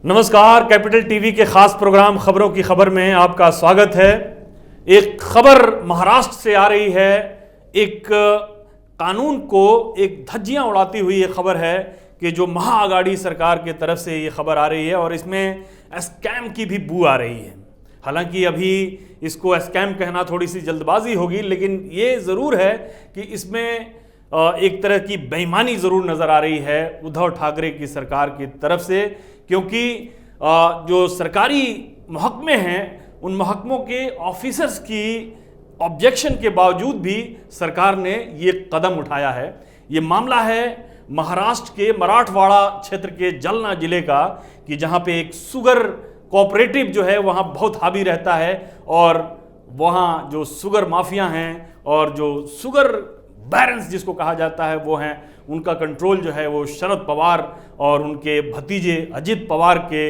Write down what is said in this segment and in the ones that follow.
नमस्कार, capital TV के खास प्रोग्राम खबरों की खबर में आपका स्वागत है। एक खबर महाराष्ट्र से आ रही है। एक कानून को एक धज्जियां उड़ाती हुई ये खबर है कि जो महाआघाड़ी सरकार की तरफ से ये खबर आ रही है और इसमें स्कैम की भी बू आ रही है। हालांकि अभी इसको स्कैम कहना थोड़ी सी जल्दबाजी होगी, लेकिन ये ज़रूर है कि इसमें एक तरह की बेईमानी ज़रूर नज़र आ रही है उद्धव ठाकरे की सरकार की तरफ से, क्योंकि जो सरकारी महकमे हैं उन महकमों के ऑफिसर्स की ऑब्जेक्शन के बावजूद भी सरकार ने ये कदम उठाया है। ये मामला है महाराष्ट्र के मराठवाड़ा क्षेत्र के जालना जिले का, कि जहाँ पे एक शुगर कोऑपरेटिव जो है वहाँ बहुत हावी रहता है और वहाँ जो शुगर माफिया हैं और जो शुगर बैरन्स जिसको कहा जाता है वो हैं, उनका कंट्रोल जो है वो शरद पवार और उनके भतीजे अजित पवार के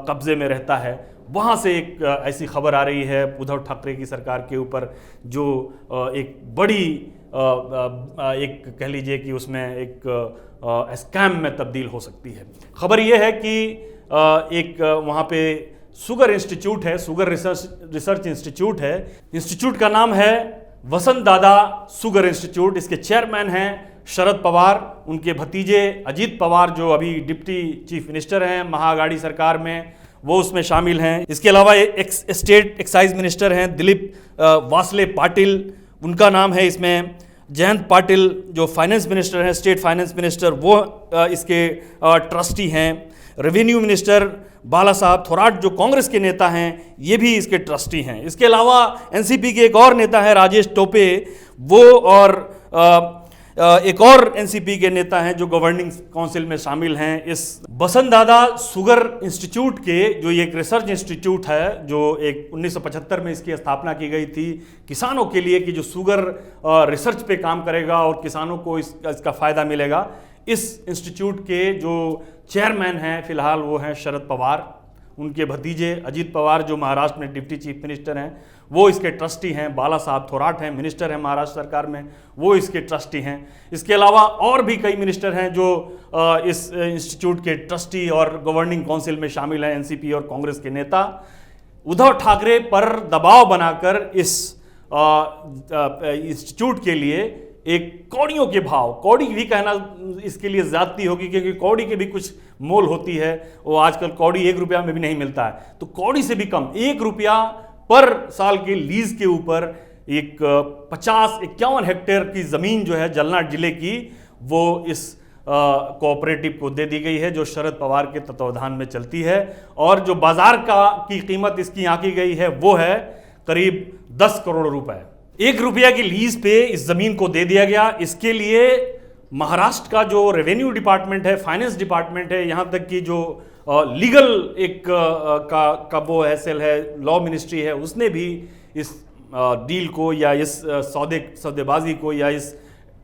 कब्जे में रहता है। वहाँ से एक ऐसी खबर आ रही है उद्धव ठाकरे की सरकार के ऊपर, जो एक बड़ी एक कह लीजिए कि उसमें एक स्कैम में तब्दील हो सकती है। खबर ये है कि एक वहाँ पे शुगर इंस्टीट्यूट है, शुगर रिसर्च इंस्टीट्यूट है। इंस्टीट्यूट का नाम है वसंत दादा शुगर इंस्टीट्यूट। इसके चेयरमैन हैं शरद पवार, उनके भतीजे अजित पवार जो अभी डिप्टी चीफ मिनिस्टर हैं महाआघाड़ी सरकार में, वो उसमें शामिल हैं। इसके अलावा एक स्टेट एक्साइज मिनिस्टर हैं दिलीप वासले पाटिल, उनका नाम है इसमें। जयंत पाटिल जो फाइनेंस मिनिस्टर हैं, स्टेट फाइनेंस मिनिस्टर, वो इसके ट्रस्टी हैं। रेवेन्यू मिनिस्टर बाला साहब थोराट जो कांग्रेस के नेता हैं, ये भी इसके ट्रस्टी हैं। इसके अलावा एनसीपी के एक और नेता है राजेश टोपे, वो और एक और एनसीपी के नेता हैं जो गवर्निंग काउंसिल में शामिल हैं। इस वसंत दादा शुगर इंस्टीट्यूट के जो ये एक रिसर्च इंस्टीट्यूट है, जो एक 1975 में इसकी स्थापना की गई थी किसानों के लिए, कि जो शुगर रिसर्च पे काम करेगा और किसानों को इसका फ़ायदा मिलेगा। इस इंस्टीट्यूट के जो चेयरमैन हैं फिलहाल वो हैं शरद पवार, उनके भतीजे अजित पवार जो महाराष्ट्र में डिप्टी चीफ मिनिस्टर हैं वो इसके ट्रस्टी हैं। बाला साहब थोराट हैं, मिनिस्टर हैं महाराष्ट्र सरकार में, वो इसके ट्रस्टी हैं। इसके अलावा और भी कई मिनिस्टर हैं जो इस इंस्टीट्यूट के ट्रस्टी और गवर्निंग काउंसिल में शामिल हैं, एनसीपी और कांग्रेस के नेता। उद्धव ठाकरे पर दबाव बनाकर इस इंस्टीट्यूट के लिए एक कौड़ियों के भाव, कौड़ी भी कहना इसके लिए ज्यादती होगी क्योंकि कौड़ी के भी कुछ मोल होती है, वो आजकल कौड़ी 1 रुपया में भी नहीं मिलता है, तो कौड़ी से भी कम 1 रुपया पर साल के लीज के ऊपर एक 50-51 हेक्टेयर की ज़मीन जो है जालना जिले की, वो इस कोऑपरेटिव को दे दी गई है जो शरद पवार के तत्वावधान में चलती है। और जो बाजार की कीमत इसकी आंकी गई है वो है करीब 10 करोड़ रुपए। 1 रुपया की लीज पे इस जमीन को दे दिया गया। इसके लिए महाराष्ट्र का जो रेवेन्यू डिपार्टमेंट है, फाइनेंस डिपार्टमेंट है, यहाँ तक कि जो लीगल एक का वो हैसल है, लॉ मिनिस्ट्री है, उसने भी इस डील को या इस सौदेबाजी को या इस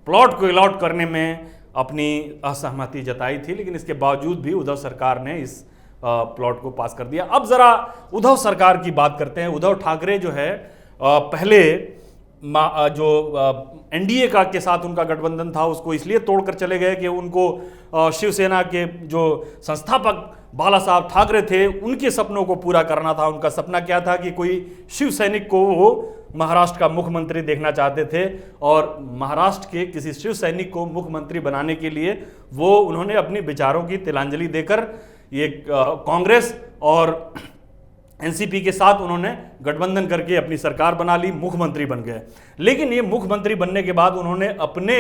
प्लॉट को अलॉट करने में अपनी असहमति जताई थी, लेकिन इसके बावजूद भी उद्धव सरकार ने इस प्लॉट को पास कर दिया। अब जरा उद्धव सरकार की बात करते हैं। उद्धव ठाकरे जो है पहले जो एनडीए का के साथ उनका गठबंधन था उसको इसलिए तोड़कर चले गए कि उनको शिवसेना के जो संस्थापक बाला साहब ठाकरे थे उनके सपनों को पूरा करना था। उनका सपना क्या था कि कोई शिव सैनिक को वो महाराष्ट्र का मुख्यमंत्री देखना चाहते थे, और महाराष्ट्र के किसी शिव सैनिक को मुख्यमंत्री बनाने के लिए वो उन्होंने अपनी विचारों की तिलांजलि देकर ये कांग्रेस और एनसीपी के साथ उन्होंने गठबंधन करके अपनी सरकार बना ली, मुख्यमंत्री बन गए। लेकिन ये मुख्यमंत्री बनने के बाद उन्होंने अपने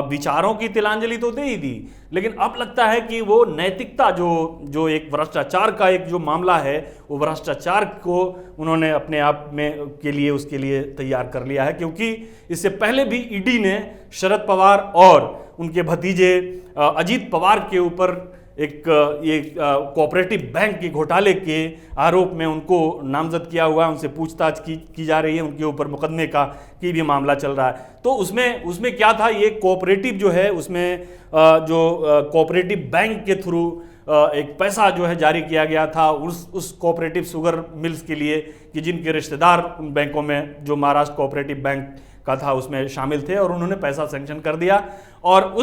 विचारों की तिलांजलि तो दे ही दी, लेकिन अब लगता है कि वो नैतिकता जो एक भ्रष्टाचार का एक जो मामला है, वो भ्रष्टाचार को उन्होंने अपने आप में के लिए उसके लिए तैयार कर लिया है। क्योंकि इससे पहले भी ईडी ने शरद पवार और उनके भतीजे अजित पवार के ऊपर एक ये कोऑपरेटिव बैंक के घोटाले के आरोप में उनको नामजद किया हुआ है, उनसे पूछताछ की जा रही है, उनके ऊपर मुकदमे की भी मामला चल रहा है। तो उसमें क्या था, ये कोऑपरेटिव जो है उसमें जो कोऑपरेटिव बैंक के थ्रू एक पैसा जो है जारी किया गया था उस कोऑपरेटिव शुगर मिल्स के लिए, कि जिनके रिश्तेदार उन बैंकों में, जो महाराष्ट्र कोऑपरेटिव बैंक का था उसमें शामिल थे और उन्होंने पैसा सैंक्शन कर दिया और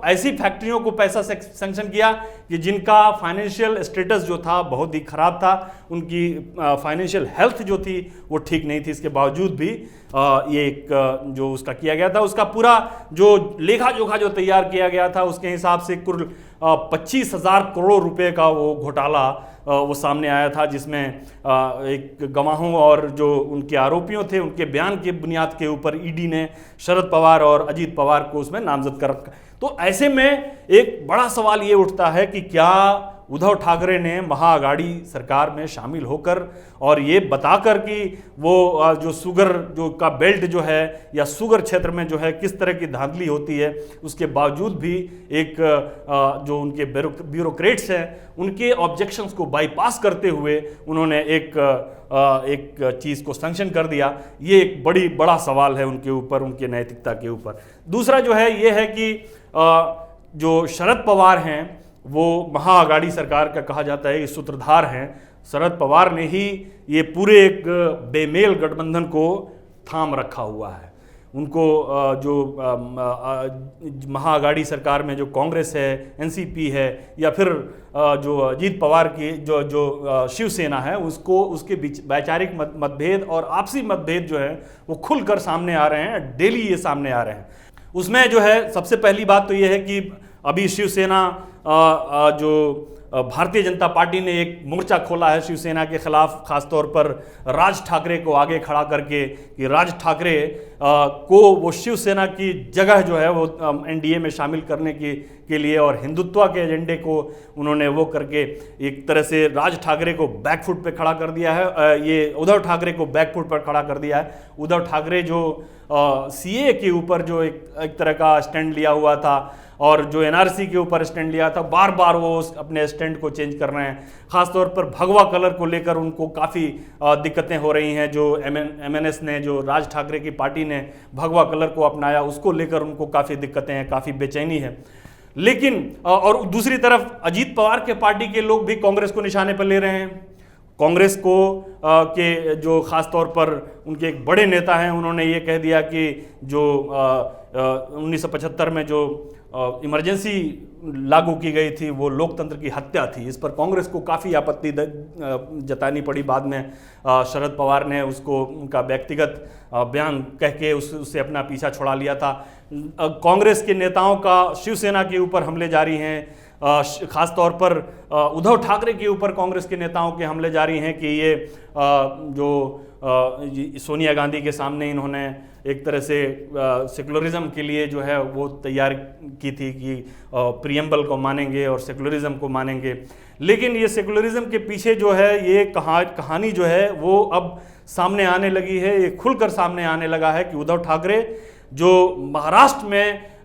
ऐसी फैक्ट्रियों को पैसा सैंक्शन किया कि जिनका फाइनेंशियल स्टेटस जो था बहुत ही खराब था, उनकी फाइनेंशियल हेल्थ जो थी वो ठीक नहीं थी। इसके बावजूद भी ये एक जो उसका किया गया था, उसका पूरा जो लेखा जोखा जो तैयार किया गया था उसके हिसाब से कुल 25,000 करोड़ रुपए का वो घोटाला वो सामने आया था, जिसमें एक गवाहों और जो उनके आरोपियों थे उनके बयान के बुनियाद के ऊपर ईडी ने शरद पवार और अजीत पवार को उसमें नामजद कर रखा। तो ऐसे में एक बड़ा सवाल ये उठता है कि क्या उद्धव ठाकरे ने महाअघाड़ी सरकार में शामिल होकर और ये बताकर कि वो जो शुगर जो का बेल्ट जो है या शुगर क्षेत्र में जो है किस तरह की धांधली होती है, उसके बावजूद भी एक जो उनके ब्यूरोक्रेट्स हैं उनके ऑब्जेक्शंस को बाईपास करते हुए उन्होंने एक चीज़ को सैंक्शन कर दिया। ये एक बड़ा सवाल है उनके ऊपर, उनके नैतिकता के ऊपर। दूसरा जो है ये है कि जो शरद पवार हैं वो महाअघाड़ी सरकार का कहा जाता है कि सूत्रधार हैं। शरद पवार ने ही ये पूरे एक बेमेल गठबंधन को थाम रखा हुआ है। उनको जो महाअघाड़ी सरकार में जो कांग्रेस है, एनसीपी है या फिर जो अजीत पवार की जो शिवसेना है उसके बीच वैचारिक मतभेद और आपसी मतभेद जो है वो खुलकर सामने आ रहे हैं, डेली ये सामने आ रहे हैं। उसमें जो है सबसे पहली बात तो ये है कि अभी शिवसेना जो भारतीय जनता पार्टी ने एक मोर्चा खोला है शिवसेना के खिलाफ, खासतौर पर राज ठाकरे को आगे खड़ा करके कि राज ठाकरे को वो शिवसेना की जगह जो है वो एनडीए में शामिल करने के लिए और हिंदुत्व के एजेंडे को उन्होंने वो करके एक तरह से राज ठाकरे को बैकफुट पे खड़ा कर दिया है। ये उद्धव ठाकरे को बैकफुट पर खड़ा कर दिया है। उद्धव ठाकरे जो सीए के ऊपर जो एक तरह का स्टैंड लिया हुआ था और जो एनआरसी के ऊपर स्टैंड लिया था, बार बार वो अपने स्टैंड को चेंज कर रहे हैं। खासतौर पर भगवा कलर को लेकर उनको काफ़ी दिक्कतें हो रही हैं। जो एमएनएस ने, जो राज ठाकरे की पार्टी ने भगवा कलर को अपनाया, उसको लेकर उनको काफ़ी दिक्कतें हैं, काफ़ी बेचैनी है। लेकिन और दूसरी तरफ अजीत पवार के पार्टी के लोग भी कांग्रेस को निशाने पर ले रहे हैं। कांग्रेस को के जो ख़ास तौर पर उनके एक बड़े नेता हैं, उन्होंने ये कह दिया कि जो 1975 में जो इमरजेंसी लागू की गई थी वो लोकतंत्र की हत्या थी। इस पर कांग्रेस को काफ़ी आपत्ति जतानी पड़ी। बाद में शरद पवार ने उसको उनका व्यक्तिगत बयान कह के उससे अपना पीछा छुड़ा लिया था। कांग्रेस के नेताओं का शिवसेना के ऊपर हमले जारी हैं। खास तौर पर उद्धव ठाकरे के ऊपर कांग्रेस के नेताओं के हमले जारी हैं कि ये जो सोनिया गांधी के सामने इन्होंने एक तरह से सेकुलरिज्म के लिए जो है वो तैयार की थी कि प्रियम्बल को मानेंगे और सेकुलरिज्म को मानेंगे। लेकिन ये सेकुलरिज्म के पीछे जो है ये कहानी जो है वो अब सामने आने लगी है। ये खुलकर सामने आने लगा है कि उद्धव ठाकरे जो महाराष्ट्र में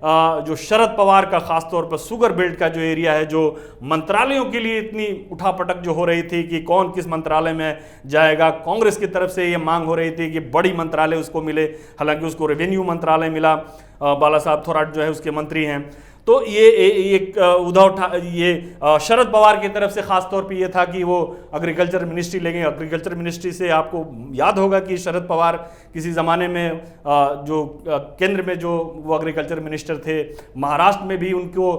जो शरद पवार का खासतौर पर शुगर बेल्ट का जो एरिया है, जो मंत्रालयों के लिए इतनी उठापटक जो हो रही थी कि कौन किस मंत्रालय में जाएगा, कांग्रेस की तरफ से ये मांग हो रही थी कि बड़ी मंत्रालय उसको मिले। हालांकि उसको रेवेन्यू मंत्रालय मिला, बाला साहब थोराट जो है उसके मंत्री हैं। तो ये शरद पवार की तरफ से खास तौर पे ये था कि वो एग्रीकल्चर मिनिस्ट्री लेंगे। एग्रीकल्चर मिनिस्ट्री से आपको याद होगा कि शरद पवार किसी ज़माने में जो केंद्र में जो वो एग्रीकल्चर मिनिस्टर थे, महाराष्ट्र में भी उनको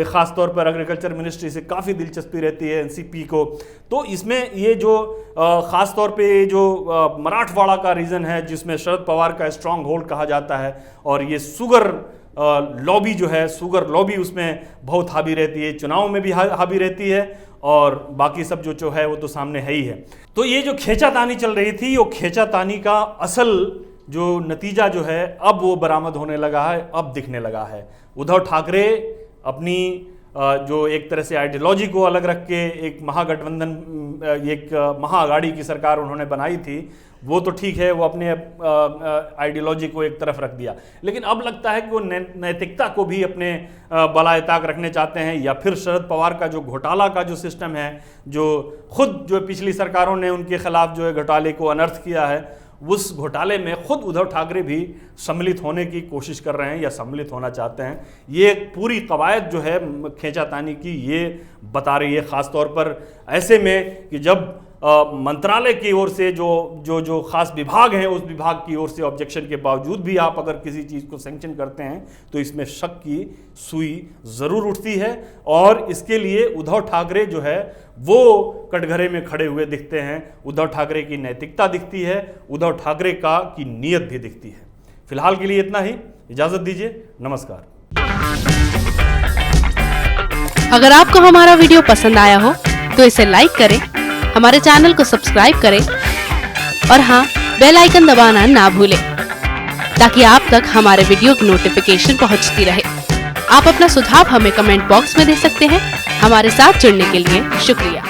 ख़ास तौर पर एग्रीकल्चर मिनिस्ट्री से काफ़ी दिलचस्पी रहती है एनसीपी को। तो इसमें ये जो ख़ास तौर पे जो मराठवाड़ा का रीजन है जिसमें शरद पवार का स्ट्रांग होल्ड कहा जाता है, और ये शुगर लॉबी जो है, शुगर लॉबी उसमें बहुत हावी रहती है, चुनाव में भी हावी रहती है और बाकी सब जो है वो तो सामने है ही है। तो ये जो खींचातानी चल रही थी, वो खींचातानी का असल जो नतीजा जो है अब वो बरामद होने लगा है, अब दिखने लगा है। उद्धव ठाकरे अपनी जो एक तरह से आइडियोलॉजी को अलग रख के एक महागठबंधन, एक महाअघाड़ी की सरकार उन्होंने बनाई थी, वो तो ठीक है, वो अपने आइडियोलॉजी को एक तरफ रख दिया। लेकिन अब लगता है कि वो नैतिकता को भी अपने बलाए ताक रखने चाहते हैं, या फिर शरद पवार का जो घोटाला का जो सिस्टम है, जो खुद जो पिछली सरकारों ने उनके खिलाफ जो है घोटाले को अनर्थ किया है, उस घोटाले में खुद उद्धव ठाकरे भी सम्मिलित होने की कोशिश कर रहे हैं या सम्मिलित होना चाहते हैं। ये पूरी कवायद जो है खींचातानी की ये बता रही है, ख़ास तौर पर ऐसे में कि जब मंत्रालय की ओर से जो खास विभाग हैं, उस विभाग की ओर से ऑब्जेक्शन के बावजूद भी आप अगर किसी चीज़ को सैंक्शन करते हैं तो इसमें शक की सुई ज़रूर उठती है। और इसके लिए उद्धव ठाकरे जो है वो कटघरे में खड़े हुए दिखते हैं। उद्धव ठाकरे की नैतिकता दिखती है, उद्धव ठाकरे की नीयत भी दिखती है। फिलहाल के लिए इतना ही, इजाज़त दीजिए, नमस्कार। अगर आपको हमारा वीडियो पसंद आया हो तो इसे लाइक करें, हमारे चैनल को सब्सक्राइब करें और हाँ, बेल आइकन दबाना ना भूलें ताकि आप तक हमारे वीडियो की नोटिफिकेशन पहुंचती रहे। आप अपना सुझाव हमें कमेंट बॉक्स में दे सकते हैं। हमारे साथ जुड़ने के लिए शुक्रिया।